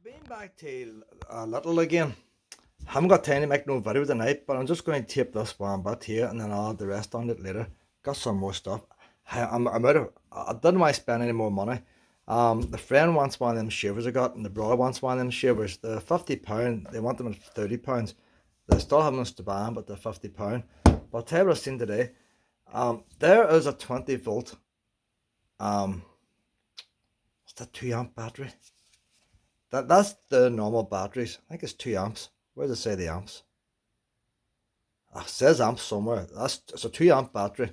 Being back to Lidl again. Haven't got time to make no video tonight, but I'm just going to tape this one bit here and then I'll add the rest on it later. Got some more stuff. I'm out of, I didn't want to spend any more money. The friend wants one of them shavers I got, and the brother wants one of them shavers. They're £50, they want them at £30. They still have them in Strabane, but they're £50. But I'll tell you what I've seen today. There is a 20 volt, it's a 2 amp battery. That's the normal batteries. I think it's 2 amps. Where does it say the amps? It says amps somewhere. It's a 2 amp battery.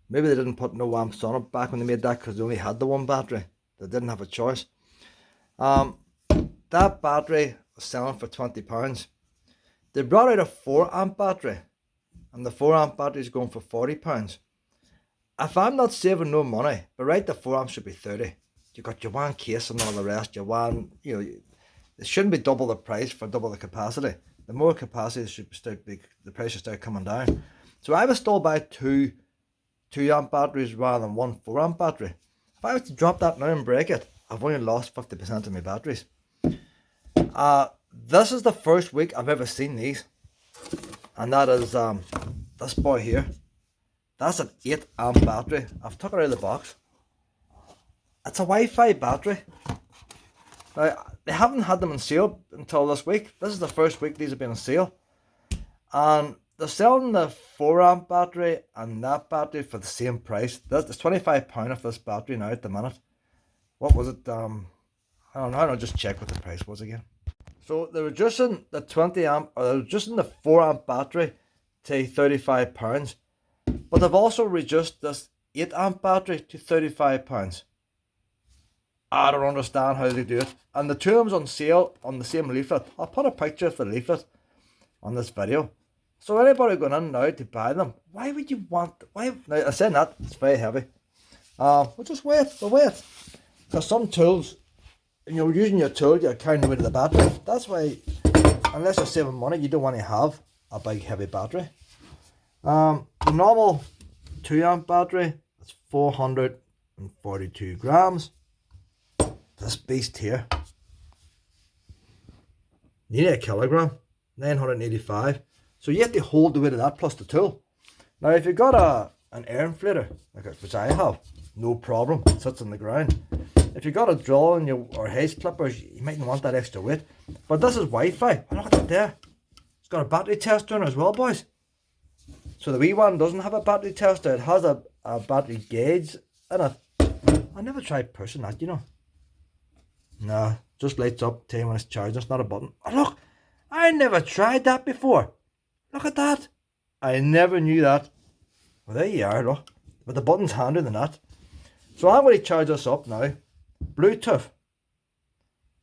Maybe they didn't put no amps on it back when they made that because they only had the one battery. They didn't have a choice. That battery was selling for £20. They brought out a 4 amp battery, and the 4 amp battery is going for £40. If I'm not saving no money, but right, the 4 amps should be 30. You got your one case and all the rest. Your one, it shouldn't be double the price for double the capacity. The more capacity should start, the price should start coming down. So I would still buy two 2 amp batteries rather than one 4 amp battery. If I was to drop that now and break it, I've only lost 50% of my batteries. This is the first week I've ever seen these, and that is this boy here. That's an 8 amp battery. I've took it out of the box. It's a Wi-Fi battery. Now, they haven't had them on sale until this week. This is the first week these have been on sale. And they're selling the 4 amp battery and that battery for the same price. It's £25 of this battery now at the minute. What was it? I don't know, just check what the price was again. So they're reducing the 20 amp, or they're reducing the 4 amp battery to £35. But they've also reduced this 8 amp battery to £35. I don't understand how they do it. And the two of them's on sale on the same leaflet. I'll put a picture of the leaflet on this video. So anybody going in now to buy them, why would you want, now I said that, it's very heavy. We'll just wait, Because some tools, using your tool, you're carrying the weight of the battery. That's why, unless you're saving money, you don't want to have a big heavy battery. The normal 2 amp battery is 442 grams. This beast here, nearly a kilogram, 985. So you have to hold the weight of that plus the tool. Now if you've got an air inflator, which I have, no problem, it sits on the ground. If you've got a drill and or haze clippers, you mightn't want that extra weight. But this is Wi-Fi. Oh, look at that there. It's got a battery tester in it as well, boys. So the wee one doesn't have a battery tester. It has a battery gauge in it. I never tried pushing that, Nah, just lights up, tell you when it's charged. It's not a button. Oh, look, I never tried that before. Look at that. I never knew that. Well, there you are, look. But the button's handier than that. So I'm going to charge this up now. Bluetooth.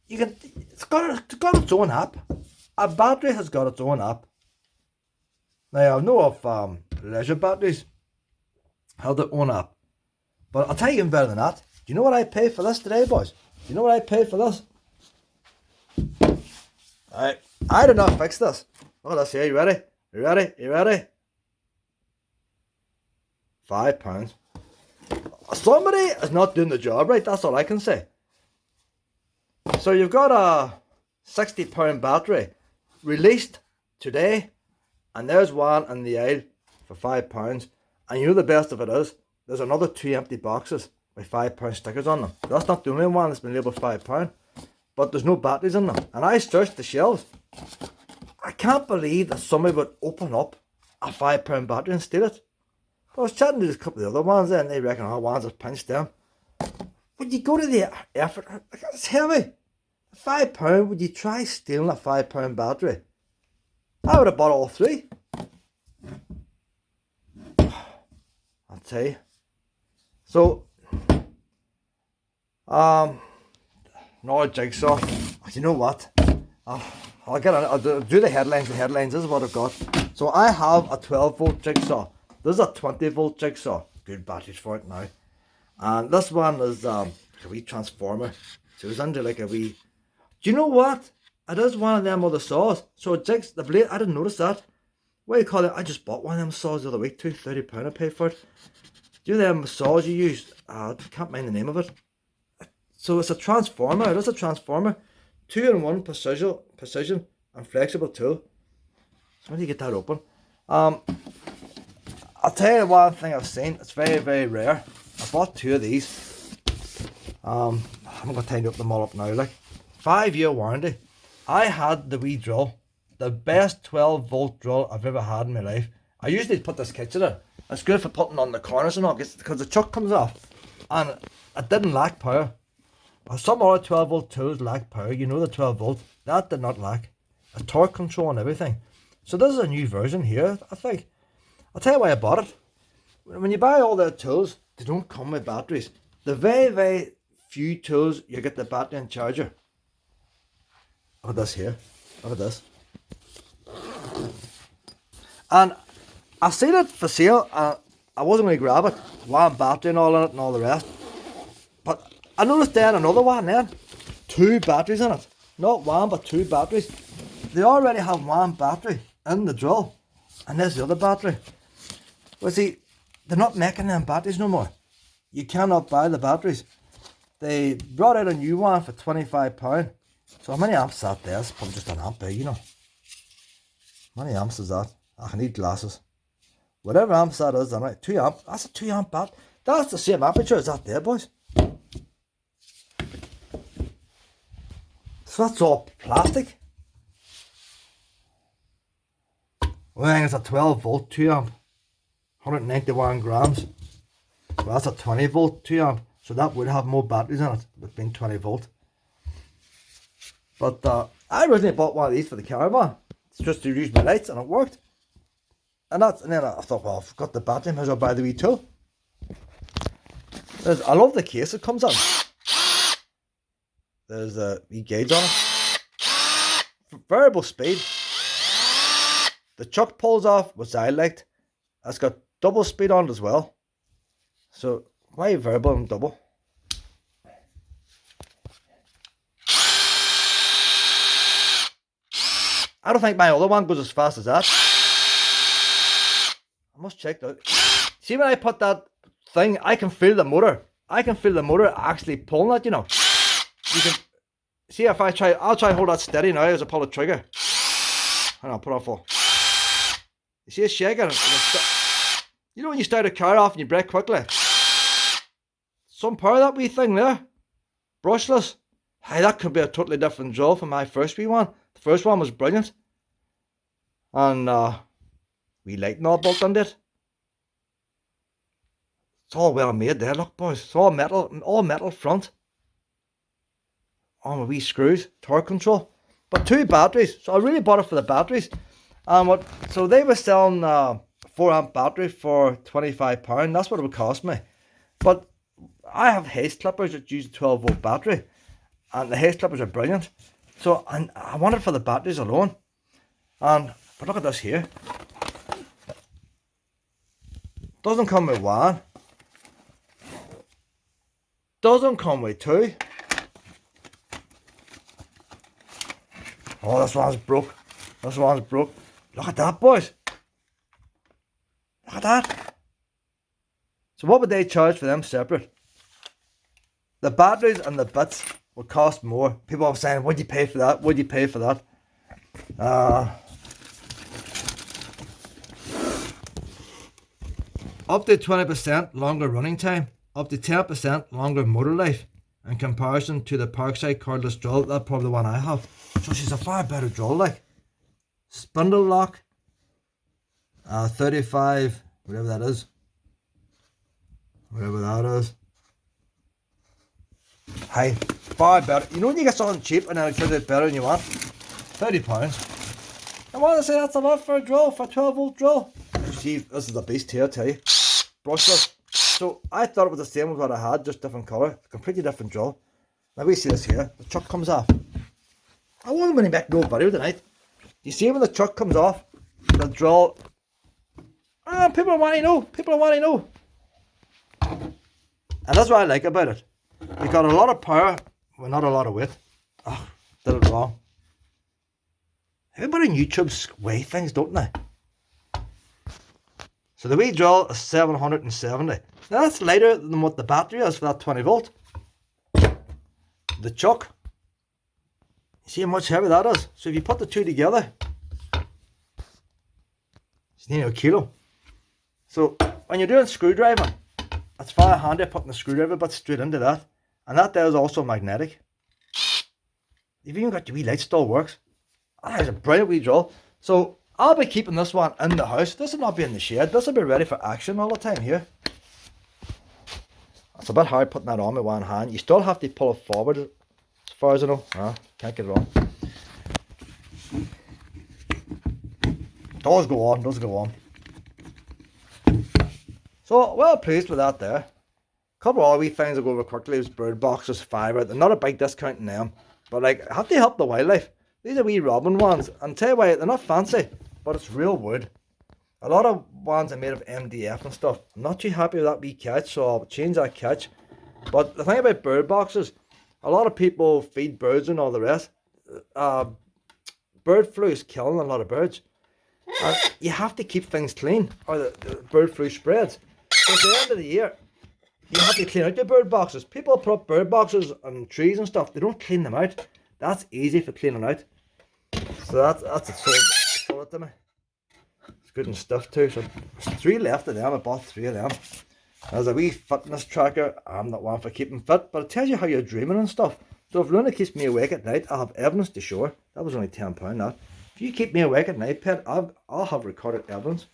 It's got its own app. A battery has got its own app. Now I know of leisure batteries have their own app. But I'll tell you even better than that. Do you know what I paid for this today, boys? Do you know what I paid for this? Alright, I did not fix this. Look at this here, you ready? You ready? You ready? £5. Somebody is not doing the job right, that's all I can say. So you've got a £60 battery released today, and there's one in the aisle for £5. And you know the best of it is, there's another 2 empty boxes with £5 stickers on them. That's not the only one that's been labelled £5, but there's no batteries in them. And I searched the shelves. I can't believe that somebody would open up a £5 battery and steal it. I was chatting to a couple of the other ones there, and they reckon, ones have pinched them. Would you go to the effort? It's heavy. £5, would you try stealing a £5 battery? I would have bought all 3. I'll tell you. So, no jigsaw. You know what? I'll do the headlines. The headlines, this is what I've got. So I have a 12 volt jigsaw. This is a 20 volt jigsaw. Good batteries for it now. And this one is a wee transformer. So it's under like a wee. Do you know what? It is one of them other saws. So the blade, I didn't notice that. What do you call it? I just bought one of them saws the other week too. £30 I paid for it. Do you know them saws you use? I can't mind the name of it. So it's a transformer. It is a transformer. 2-in-1 precision and flexible tool. So when do you get that open? I'll tell you one thing I've seen. It's very, very rare. I bought 2 of these. I'm going to tidy them all up now. Like 5-year warranty. I had the wee drill. The best 12-volt drill I've ever had in my life. I usually put this kitchen in. It's good for putting on the corners and all, because the chuck comes off. And it didn't lack power. Some other 12-volt tools lack power. You know the 12-volt. That did not lack. A torque control and everything. So this is a new version here, I think. I'll tell you why I bought it. When you buy all their tools, they don't come with batteries. The very, very few tools, you get the battery and charger. Look at this here. Look at this. And I seen it for sale. I wasn't going to grab it. One battery and all in it and all the rest. But I noticed then another one then. 2 batteries in it. Not one, but 2 batteries. They already have one battery in the drill. And there's the other battery. Well, see, they're not making them batteries no more. You cannot buy the batteries. They brought out a new one for £25. So how many amps is that there? It's probably just an amp big, you know. How many amps is that? I need glasses. Whatever amps that is, I'm right. 2 amp. That's a 2 amp bat. That's the same aperture as that there, boys. So that's all plastic. Well, I think it's a 12-volt 2 amp. 191 grams. Well, that's a 20-volt 2 amp. So that would have more batteries in it, with being 20-volt. But I originally bought one of these for the caravan. It's just to use my lights, and it worked. And then I thought, well, I've got the battery, might as well buy the wee tool. I love the case it comes in. There's a wee gauge on it. Variable speed. The chuck pulls off, which I liked. It's got double speed on it as well. So why variable and double? I don't think my other one goes as fast as that. I must check that. See, when I put that thing, I can feel the motor. I can feel the motor actually pulling it, you know. You can see if I'll try and hold that steady now as I pull the trigger. Hang on, put it on full. You see it shaking? You know when you start a car off and you brake quickly? Some power that wee thing there. Brushless. Hey, that could be a totally different drill from my first wee one. The first one was brilliant. And wee lighting all built into it. It's all well made there, look boys. It's all metal front. On with wee screws, torque control. But 2 batteries. So I really bought it for the batteries. So they were selling 4 amp battery for £25. That's what it would cost me. But I have haze clippers that use a 12-volt battery. And the haze clippers are brilliant. So I want it for the batteries alone. But look at this here. Doesn't come with 1. Doesn't come with 2. Oh, this one's broke. This one's broke. Look at that, boys. Look at that. So what would they charge for them separate? The batteries and the bits would cost more. People are saying, what'd you pay for that? What'd you pay for that? Up to 20% longer running time. Up to 10% longer motor life. In comparison to the Parkside cordless drill. That's probably the one I have. So she's a far better drill, like. Spindle lock. 35, whatever that is. Whatever that is. Hey, far better. You know when you get something cheap and then it turns out better than you want? £30. I want to say that's a lot for a drill, for a 12-volt drill. You see, this is a beast here, I tell you. Brushless. So I thought it was the same as what I had, just different colour. Completely different drill. Now we see this here. The chuck comes off. I wasn't going to make no video tonight. You see when the chuck comes off, the drill. People want to know. People want to know. And that's what I like about it. You got a lot of power, but not a lot of weight. Oh, did it wrong. Everybody on YouTube weigh things, don't they? So the wee drill is 770. Now that's lighter than what the battery is for that 20 volt. The chuck. See how much heavy that is? So if you put the two together, it's nearly a kilo. So when you're doing screwdriving, it's very handy putting the screwdriver bit straight into that. And that there is also magnetic. You've even got your wee light still works. That is a brilliant wee drill. So I'll be keeping this one in the house. This will not be in the shed. This will be ready for action all the time here. It's a bit hard putting that on with one hand. You still have to pull it forward as far as I know. Can't get it on. Does go on, does go on. So well pleased with that there. Couple of other wee things I'll go over quickly is bird boxes, fibre. They're not a big discount in them. But like, I have to help the wildlife. These are wee robin ones. And tell you why, they're not fancy, but it's real wood. A lot of ones are made of MDF and stuff. I'm not too happy with that wee catch, so I'll change that catch. But the thing about bird boxes, a lot of people feed birds and all the rest. Bird flu is killing a lot of birds. And you have to keep things clean, or the bird flu spreads. So at the end of the year, you have to clean out your bird boxes. People put up bird boxes on trees and stuff. They don't clean them out. That's easy for cleaning out. So that's it sold it to me. It's good and stuff too. So there's 3 left of them. I bought 3 of them. There's a wee fitness tracker. I'm not one for keeping fit, but it tells you how you're dreaming and stuff. So if Luna keeps me awake at night, I'll have evidence to show her. That was only £10 that. If you keep me awake at night, pet, I'll have recorded evidence.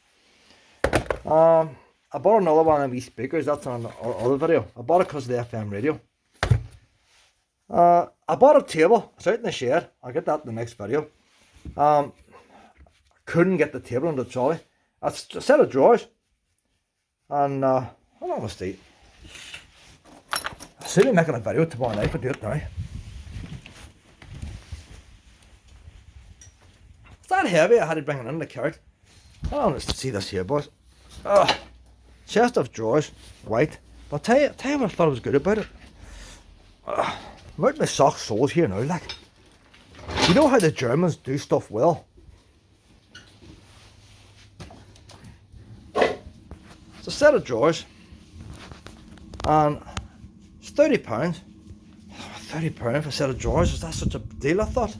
I bought another one of these speakers. That's on our other video. I bought it because of the FM radio. I bought a table. It's out in the shed. I'll get that in the next video. I couldn't get the table on the trolley. It's a set of drawers. And hold on, let's see. I'll see me making a video tomorrow night. I'll do it now. It's that heavy. I had to bring it in the cart. Hold on, let's see this here, boys. Chest of drawers, white. But tell you what I thought was good about it. I'm out my sock soles here now, like. You know how the Germans do stuff well? It's a set of drawers. And it's £30. £30 for a set of drawers, is that such a deal, I thought?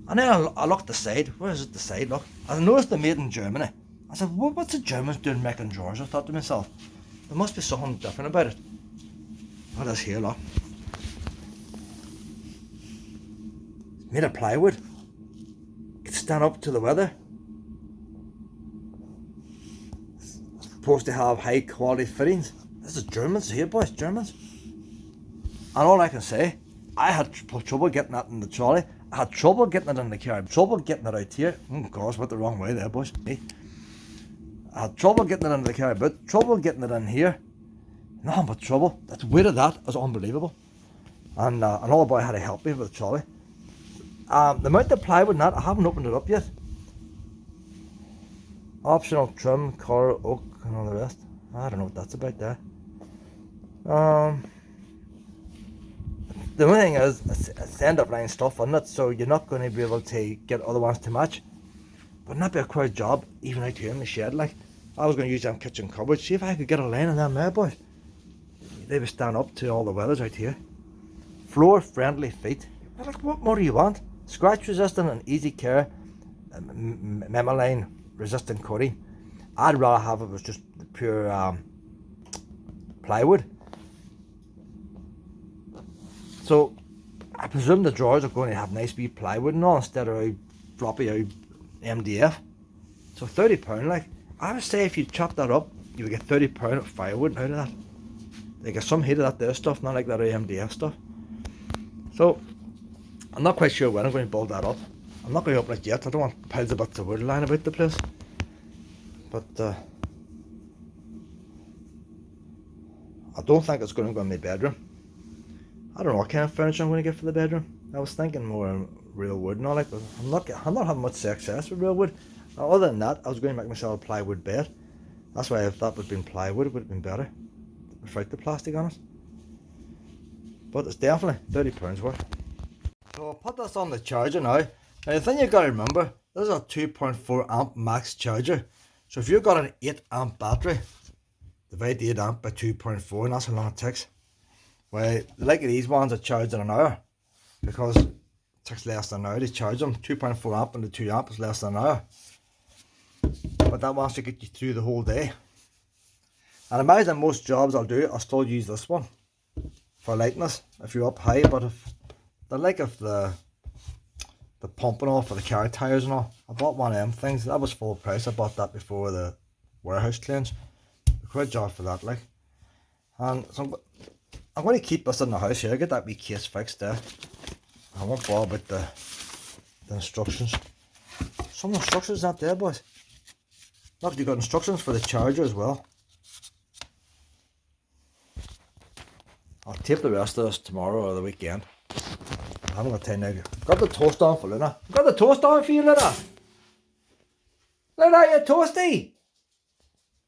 And then I looked the side. Where is it, the side? Look. I noticed they're made in Germany. I said, what's the Germans doing making drawers? I thought to myself, there must be something different about it. What is here, look? It's made of plywood. It can stand up to the weather. It's supposed to have high quality fittings. This is Germans here, boys, Germans. And all I can say, I had trouble getting that in the trolley. I had trouble getting it in the car. Trouble getting it out here. Oh gosh, went the wrong way there, boys. Me. I had trouble getting it into the car, but trouble getting it in here. Nothing but trouble. The weight of that is unbelievable. And an old boy had to help me with the trolley. The amount of plywood and that, I haven't opened it up yet. Optional trim, colour, oak, and all the rest. I don't know what that's about there. The only thing is, it's end up line stuff on it, so you're not going to be able to get other ones to match. Wouldn't that be a quite job, even out here in the shed, like? I was going to use them kitchen cupboards, see if I could get a line of them there, boys. They would stand up to all the weathers out here. Floor friendly feet. Like, what more do you want? Scratch resistant and easy care, memoline resistant coating. I'd rather have it was just pure plywood. So I presume the drawers are going to have nice wee plywood and all instead of floppy out MDF. So £30, like, I would say if you chop that up, you would get £30 of firewood out of that. They get some heat of that there stuff, not like that MDF stuff. So I'm not quite sure when I'm going to build that up. I'm not going to open it yet. I don't want piles of bits of wood lying about the place. But I don't think it's going to go in my bedroom. I don't know what kind of furniture I'm going to get for the bedroom. I was thinking more real wood and all that, but I'm not having much success with real wood. Other than that, I was going to make myself a plywood bed. That's why if that would have been plywood, it would have been better without the plastic on it. But it's definitely £30 worth. So I'll put this on the charger now. Now the thing you've got to remember, this is a 2.4 amp max charger. So if you've got an 8 amp battery, divide the 8 amp by 2.4 and that's how long it takes. Well, like these ones are charged in an hour because takes less than an hour to charge them. 2.4 amp and the 2 amp is less than an hour. But that wants to get you through the whole day. And imagine most jobs I'll do, I'll still use this one for lightness if you're up high. But if the pumping off for the car tires and all, I bought one of them things. That was full price. I bought that before the warehouse clearance. Quite a job for that, like. And so I'm going to keep this in the house here. Get that wee case fixed there. I won't bother about the instructions. Some instructions not there, boys. Look, you got instructions for the charger as well. I'll tape the rest of this tomorrow or the weekend. I haven't got time now. Got the toast on for Luna. Got the toast on for you, Luna. Luna, you're toasty.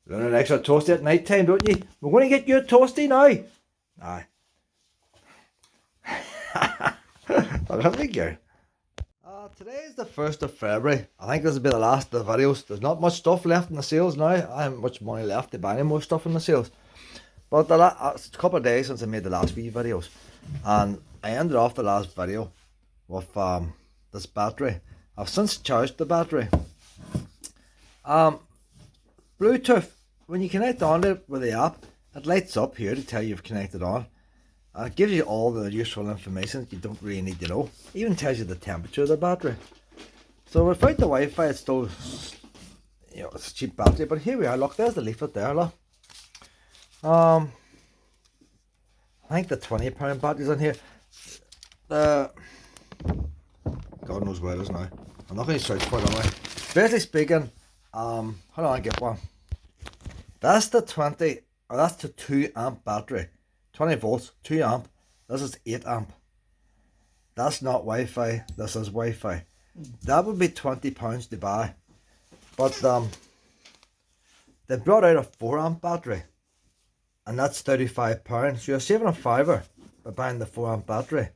Luna likes her toasty at night time, don't you? We're going to get you a toasty now. Aye. I'll have a go. Today is the 1st of February. I think this will be the last of the videos. There's not much stuff left in the sales now. I haven't much money left to buy any more stuff in the sales. But it's a couple of days since I made the last few videos. And I ended off the last video with this battery. I've since charged the battery. Bluetooth. When you connect on it with the app, it lights up here to tell you you've connected on. It gives you all the useful information that you don't really need to know. It even tells you the temperature of the battery. So without the Wi-Fi, it's still, it's a cheap battery. But here we are. Look, there's the leaflet there. Look. I think the £20 battery's in here. God knows where it is now. I'm not going to search for it anyway. Basically speaking, how do I get one? That's the 2 amp battery. 20 volts, 2 amp. This is 8 amp. That's not Wi-Fi. This is Wi-Fi. That would be £20 to buy. But they brought out a 4 amp battery. And that's £35. So you're saving a fiver by buying the 4 amp battery.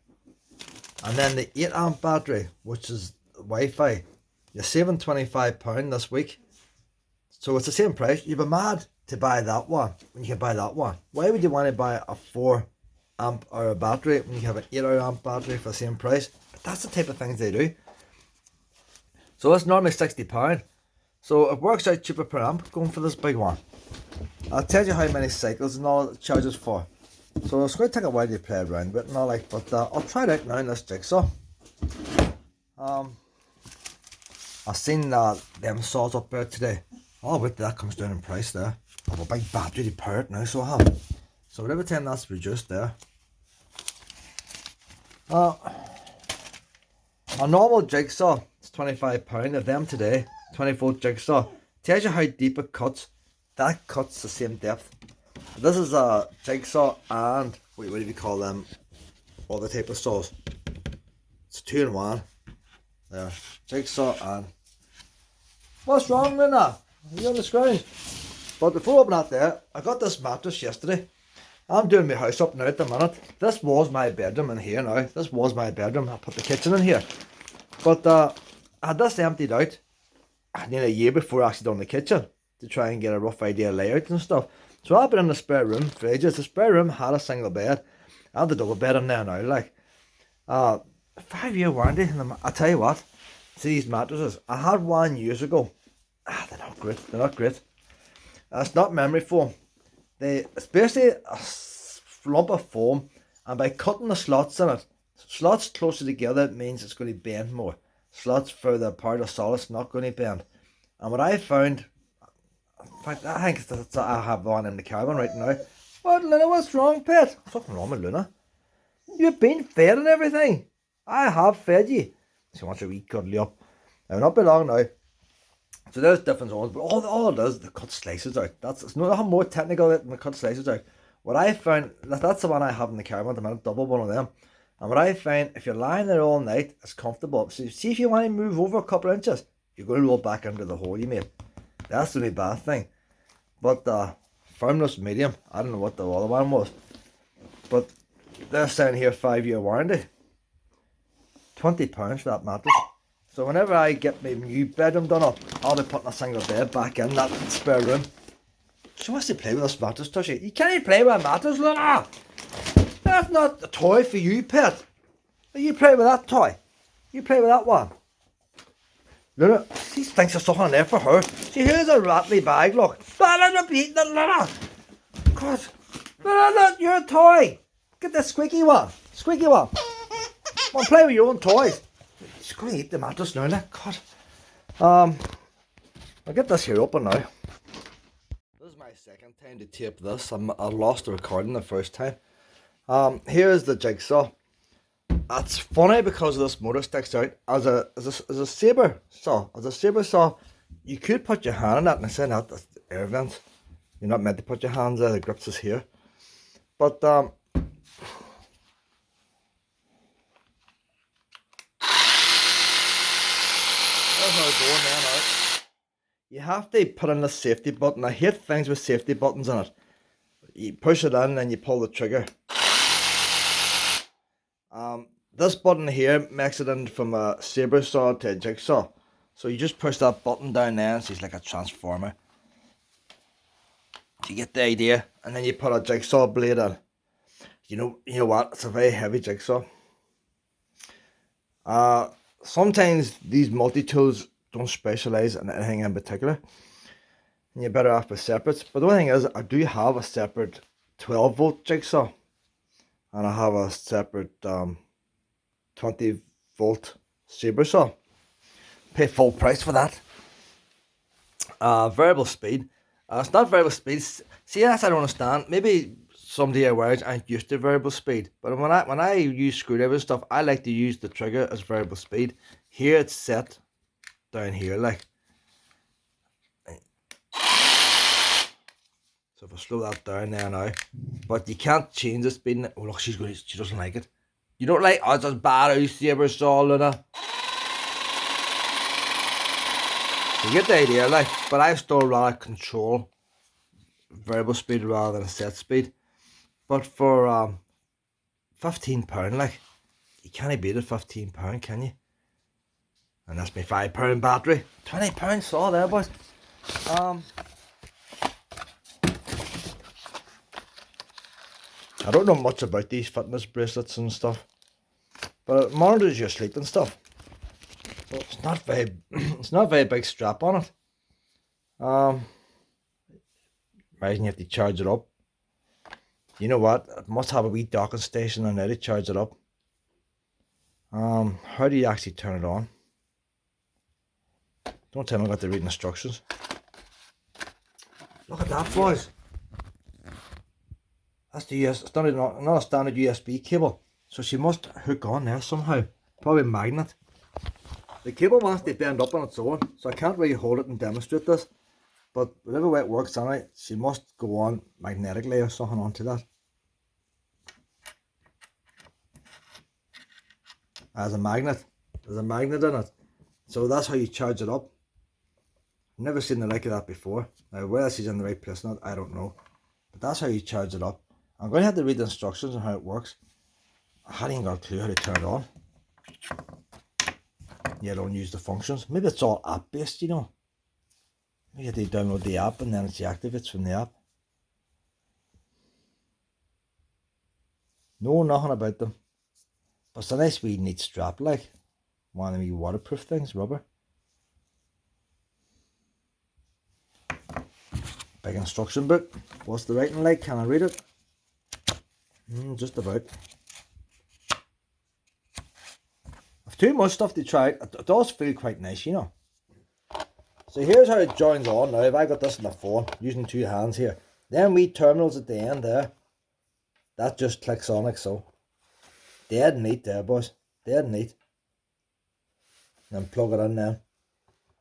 And then the 8 amp battery, which is Wi-Fi, you're saving £25 this week. So it's the same price. You'd be mad to buy that one when you can buy that one. Why would you want to buy a 4 amp hour battery when you have an 8 hour amp battery for the same price? But that's the type of things they do. So it's normally £60. So it works out cheaper per amp going for this big one. I'll tell you how many cycles and all it charges for. So it's going to take a while to play around with and all like, but I'll try it out now in this jigsaw. I've seen them saws up there today. Oh wait, that comes down in price there. I have a big battery to power it now, so I have. So every time that's reduced there. A normal jigsaw is £25. Of them today, 20-volt jigsaw. Tells you how deep it cuts. That cuts the same depth. This is a jigsaw and what do you call them? Other type of saws. It's 2-in-1. There, jigsaw and. What's wrong, Luna? Are you on the scrounge? But before I open that there, I got this mattress yesterday. I'm doing my house up now at the minute. This was my bedroom in here now. This was my bedroom. I put the kitchen in here. But I had this emptied out nearly a year before I actually done the kitchen to try and get a rough idea of layout and stuff. So I've been in the spare room for ages. The spare room had a single bed. I had the double bed in there now. Like 5-year warranty. And I tell you what, see these mattresses. I had one years ago. They're not great. They're not great. It's not memory foam. It's basically a lump of foam, and by cutting the slots in it, slots closer together means it's going to bend more. Slots further apart are solid, it's not going to bend. And what I found, in fact, I think that's, I have one in the cabin right now. What, Luna, what's wrong, pet? What's fucking wrong with Luna? You've been fed and everything. I have fed you. She wants to wee cuddly up. Now, not be long now. So there's different ones, but all it does is the cut slices out. It's not more technical than the cut slices out. What I found, that's the one I have in the caravan at the minute, double one of them. And what I find, if you're lying there all night, it's comfortable. So see if you want to move over a couple of inches, you're going to roll back into the hole you made. That's the only bad thing. But firmness medium, I don't know what the other one was. But they're saying here 5-year warranty. £20 for that mattress. So whenever I get my new bedroom done up, I'll be putting a single bed back in that spare room. She wants to play with this mattress, does she? You can't even play with a mattress, Luna! That's not a toy for you, pet. You play with that toy. You play with that one. Look, she thinks there's something in there for her. See, here's a rattly bag, look. God, you're a toy. Get the squeaky one. Squeaky one. Come on, play with your own toys. She's going to eat the mattress now, like. God. I'll get this here open now. This is my second time to tape this. I lost the recording the first time. Here's the jigsaw. It's funny because this motor sticks out. As a sabre saw, you could put your hand in it, and I say that that's the air vent. You're not meant to put your hands there, the grips is here. But that's how it's going there now. You have to put in the safety button. I hate things with safety buttons in it. You push it in and then you pull the trigger. This button here makes it in from a sabre saw to a jigsaw. So you just push that button down there and it's like a transformer. You get the idea, and then you put a jigsaw blade in. You know what? It's a very heavy jigsaw. Sometimes these multi-tools don't specialise in anything in particular, and you're better off with separates. But the one thing is, I do have a separate 12-volt jigsaw, and I have a separate 20-volt sabre saw. Pay full price for that. Variable speed. It's not variable speed. See, that's I don't understand. Maybe some DIYers aren't used to variable speed. But when I use screwdriver stuff, I like to use the trigger as variable speed. Here it's set down here, like. So if I slow that down there now, but you can't change the speed. Oh look, she doesn't like it. You don't like? Oh, it's as bad as sabre saw, Luna. You get the idea, like. But I still rather control variable speed rather than a set speed. But for £15, like, you can't beat it. £15, can you? And that's my £5 battery. £20 saw there, boys. I don't know much about these fitness bracelets and stuff, but it monitors your sleep and stuff. But it's not very, it's not a very big strap on it. Imagine you have to charge it up. You know what? It must have a wee docking station on there to charge it up. How do you actually turn it on? Don't tell me I got to read instructions. Look at that, boys. That's the it's not a standard USB cable, so she must hook on there somehow. Probably a magnet. The cable wants to bend up on its own, so I can't really hold it and demonstrate this. But whatever way it works on it, she must go on magnetically or something onto that. As a magnet. There's a magnet in it. So that's how you charge it up. I've never seen the like of that before. Now whether she's in the right place or not, I don't know. But that's how you charge it up. I'm going to have to read the instructions on how it works. I hadn't even got a clue how to turn it on. You don't use the functions. Maybe it's all app based, you know. Maybe you have to download the app and then it deactivates from the app. No, nothing about them. But it's a nice wee neat strap, like. One of them waterproof things, rubber. Big instruction book. What's the writing like? Can I read it? Just about. I've too much stuff to try. It does feel quite nice, you know. So here's how it joins on now. If I got this on the phone, using two hands here. Then we terminals at the end there. That just clicks on like so. Dead neat there, boys. Dead neat. And then plug it in there.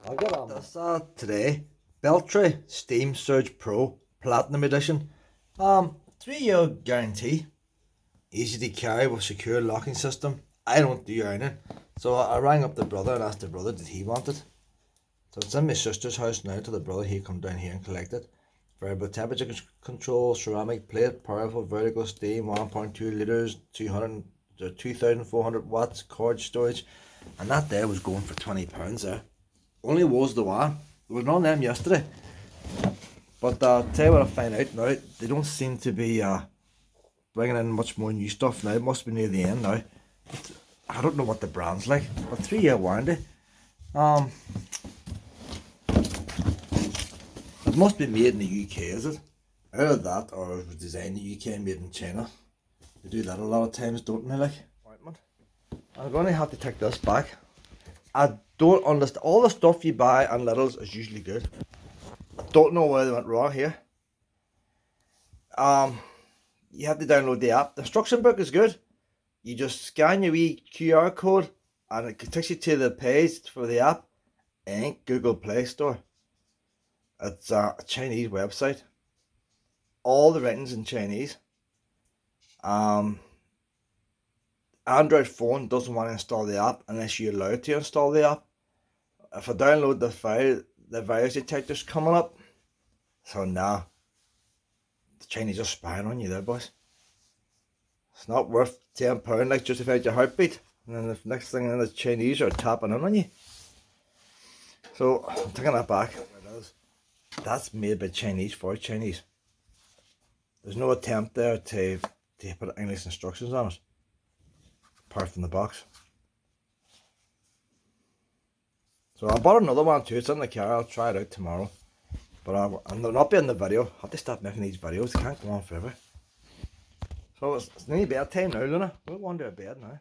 I'll get on this today. Beltray Steam Surge Pro Platinum Edition. 3-year guarantee. Easy to carry with secure locking system. I don't do ironing. So I rang up the brother and asked the brother did he want it. So it's in my sister's house now till the brother he come down here and collect it. Variable temperature control, ceramic plate, powerful vertical steam, 1.2 litres, 2,400 watts, cord storage. And that there was going for £20 there. Only was the one. There was none of them yesterday. But I'll tell you what I find out now. They don't seem to be bringing in much more new stuff now. It must be near the end now. But I don't know what the brand's like, but 3-year warranty. It must be made in the UK, is it? Either that or it was designed in the UK and made in China. They do that a lot of times, don't they? Like, I'm going to have to take this back. I don't understand. All the stuff you buy on Lidl's is usually good. I don't know where they went wrong here. You have to download the app. The instruction book is good. You just scan your wee QR code and it takes you to the page for the app. It ain't Google Play Store. It's a Chinese website. All the writing's in Chinese. Android phone doesn't want to install the app unless you're allowed to install the app. If I download the file, the virus detector's coming up. So nah, the Chinese are spying on you there, boys. It's not worth £10 like justify your heartbeat. And then the next thing the Chinese are tapping in on you. So I'm taking that back. That's made by Chinese for Chinese. There's no attempt there to put English instructions on it, apart from the box. So I bought another one too. It's in the car. I'll try it out tomorrow. But I'll not be in the video. I have to stop making these videos. They can't go on forever. So it's nearly bedtime now, Luna. We'll wander to bed now.